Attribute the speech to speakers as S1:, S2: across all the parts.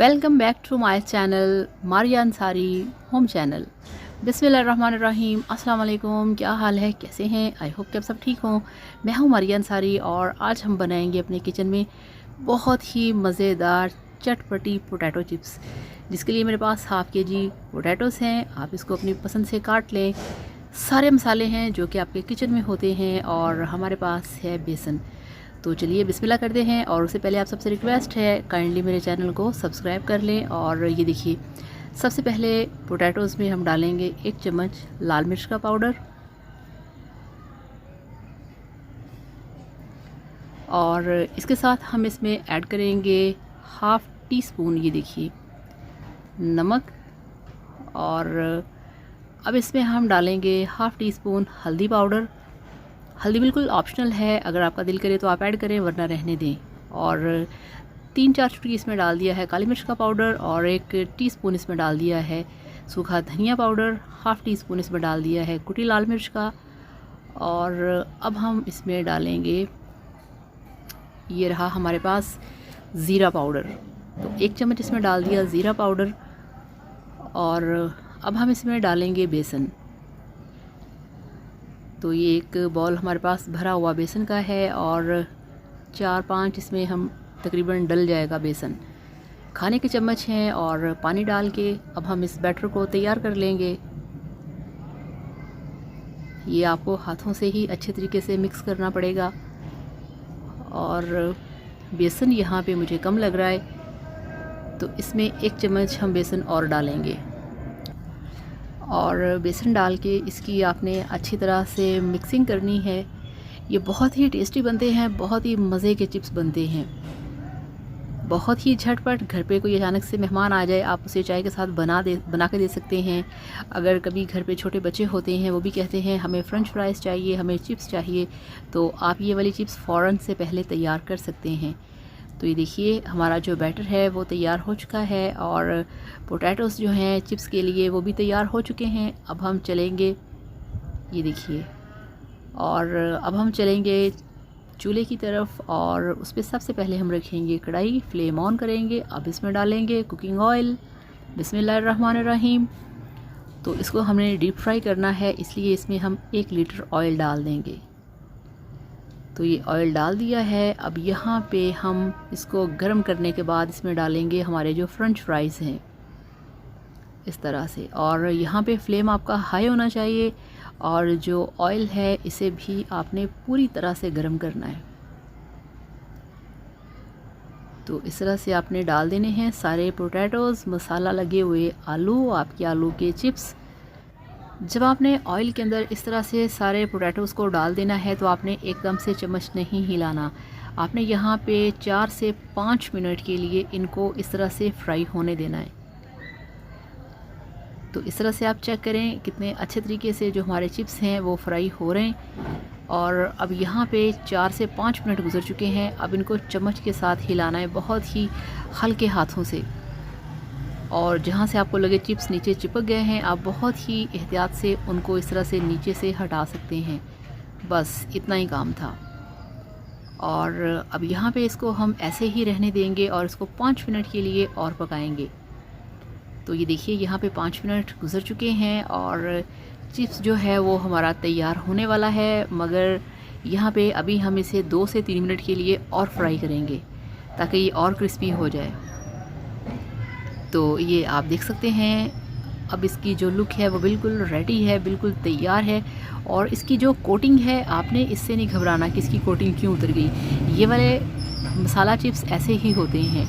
S1: Welcome back to my channel Maria Ansari home channel. बिस्मिल्लाहिर्रहमानिर्रहीम। अस्सलाम वालेकुम। क्या हाल है, कैसे हैं? आई होप कि आप सब ठीक हों। मैं हूं मारिया अंसारी और आज हम बनाएंगे अपने किचन में बहुत ही मज़ेदार चटपटी पोटैटो चिप्स, जिसके लिए मेरे पास हाफ़ केजी पोटैटोज़ हैं। आप इसको अपनी पसंद से काट लें। सारे मसाले हैं जो कि आपके किचन में होते हैं और हमारे पास है बेसन। तो चलिए बिस्मिल्लाह करते हैं। और उससे पहले आप सबसे रिक्वेस्ट है, काइंडली मेरे चैनल को सब्सक्राइब कर लें। और ये देखिए, सबसे पहले पोटैटोज़ में हम डालेंगे 1 चम्मच लाल मिर्च का पाउडर और इसके साथ हम इसमें ऐड करेंगे हाफ़ टी स्पून, ये देखिए, नमक। और अब इसमें हम डालेंगे हाफ़ टी स्पून हल्दी पाउडर। हल्दी बिल्कुल ऑप्शनल है, अगर आपका दिल करे तो आप ऐड करें, वरना रहने दें। और 3-4 चुटकी इसमें डाल दिया है काली मिर्च का पाउडर और 1 टीस्पून इसमें डाल दिया है सूखा धनिया पाउडर। हाफ़ टी स्पून इसमें डाल दिया है कुटी लाल मिर्च का। और अब हम इसमें डालेंगे, ये रहा हमारे पास ज़ीरा पाउडर। तो 1 चम्मच इसमें डाल दिया ज़ीरा पाउडर। और अब हम इसमें डालेंगे बेसन। तो ये एक बॉल हमारे पास भरा हुआ बेसन का है और 4-5 इसमें हम तकरीबन डल जाएगा बेसन। खाने के चम्मच हैं और पानी डाल के अब हम इस बैटर को तैयार कर लेंगे। ये आपको हाथों से ही अच्छे तरीके से मिक्स करना पड़ेगा। और बेसन यहाँ पे मुझे कम लग रहा है, तो इसमें 1 चम्मच हम बेसन और डालेंगे। और बेसन डाल के इसकी आपने अच्छी तरह से मिक्सिंग करनी है। ये बहुत ही टेस्टी बनते हैं, बहुत ही मज़े के चिप्स बनते हैं, बहुत ही झटपट। घर पे कोई अचानक से मेहमान आ जाए, आप उसे चाय के साथ बना के दे सकते हैं। अगर कभी घर पे छोटे बच्चे होते हैं, वो भी कहते हैं हमें फ़्रेंच फ्राइज़ चाहिए, हमें चिप्स चाहिए, तो आप ये वाली चिप्स फ़ौरन से पहले तैयार कर सकते हैं। तो ये देखिए, हमारा जो बैटर है वो तैयार हो चुका है और पोटैटोज़ जो हैं चिप्स के लिए वो भी तैयार हो चुके हैं। अब हम चलेंगे, ये देखिए, और अब हम चलेंगे चूल्हे की तरफ और उस पर सबसे पहले हम रखेंगे कढ़ाई, फ्लेम ऑन करेंगे। अब इसमें डालेंगे कुकिंग ऑयल। बिस्मिल्लाहिर्रहमानिर्रहीम। तो इसको हमने डीप फ्राई करना है, इसलिए इसमें हम 1 लीटर ऑयल डाल देंगे। तो ये ऑयल डाल दिया है। अब यहाँ पे हम इसको गर्म करने के बाद इसमें डालेंगे हमारे जो फ्रेंच फ्राइज़ हैं, इस तरह से। और यहाँ पे फ्लेम आपका हाई होना चाहिए और जो ऑयल है इसे भी आपने पूरी तरह से गर्म करना है। तो इस तरह से आपने डाल देने हैं सारे पोटैटोज़, मसाला लगे हुए आलू, आपके आलू के चिप्स। जब आपने ऑयल के अंदर इस तरह से सारे पोटैटोज़ को डाल देना है, तो आपने एकदम से चम्मच नहीं हिलाना। आपने यहाँ पे 4 से 5 मिनट के लिए इनको इस तरह से फ्राई होने देना है। तो इस तरह से आप चेक करें कितने अच्छे तरीके से जो हमारे चिप्स हैं वो फ्राई हो रहे हैं। और अब यहाँ पे 4 से 5 मिनट गुजर चुके हैं। अब इनको चम्मच के साथ हिलाना है, बहुत ही हल्के हाथों से। और जहाँ से आपको लगे चिप्स नीचे चिपक गए हैं, आप बहुत ही एहतियात से उनको इस तरह से नीचे से हटा सकते हैं। बस इतना ही काम था। और अब यहाँ पे इसको हम ऐसे ही रहने देंगे और इसको 5 मिनट के लिए और पकाएंगे। तो ये देखिए, यहाँ पे 5 मिनट गुजर चुके हैं और चिप्स जो है वो हमारा तैयार होने वाला है। मगर यहाँ पे अभी हम इसे 2 से 3 मिनट के लिए और फ्राई करेंगे ताकि ये और क्रिस्पी हो जाए। तो ये आप देख सकते हैं, अब इसकी जो लुक है वो बिल्कुल रेडी है, बिल्कुल तैयार है। और इसकी जो कोटिंग है, आपने इससे नहीं घबराना कि इसकी कोटिंग क्यों उतर गई। ये वाले मसाला चिप्स ऐसे ही होते हैं।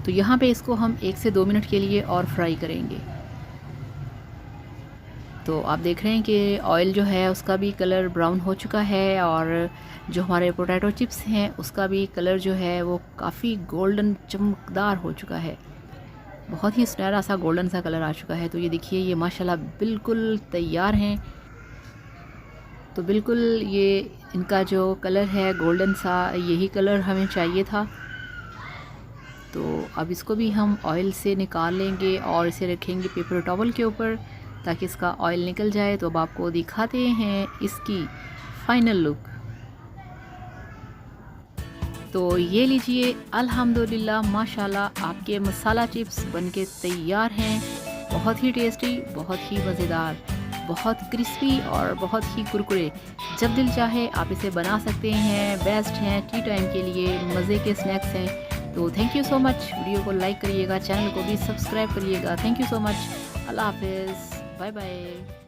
S1: तो यहाँ पे इसको हम 1 से 2 मिनट के लिए और फ्राई करेंगे। तो आप देख रहे हैं कि ऑयल जो है उसका भी कलर ब्राउन हो चुका है और जो हमारे पोटैटो चिप्स हैं उसका भी कलर जो है वो काफ़ी गोल्डन चमकदार हो चुका है, बहुत ही सुनहरा सा गोल्डन सा कलर आ चुका है। तो ये देखिए, ये माशाल्लाह बिल्कुल तैयार हैं। तो बिल्कुल ये इनका जो कलर है गोल्डन सा, यही कलर हमें चाहिए था। तो अब इसको भी हम ऑयल से निकाल लेंगे और इसे रखेंगे पेपर टॉवल के ऊपर ताकि इसका ऑयल निकल जाए। तो अब आपको दिखाते हैं इसकी फाइनल लुक। तो ये लीजिए, अल्हम्दुलिल्लाह माशाल्लाह आपके मसाला चिप्स बनके तैयार हैं। बहुत ही टेस्टी, बहुत ही मज़ेदार, बहुत क्रिस्पी और बहुत ही कुरकुरे। जब दिल चाहे आप इसे बना सकते हैं। बेस्ट हैं टी टाइम के लिए, मज़े के स्नैक्स हैं। तो thank you so much. Video को लाइक करिएगा, चैनल को भी सब्सक्राइब करिएगा। Thank you so much. अल्लाह हाफिज़, बाय बाय।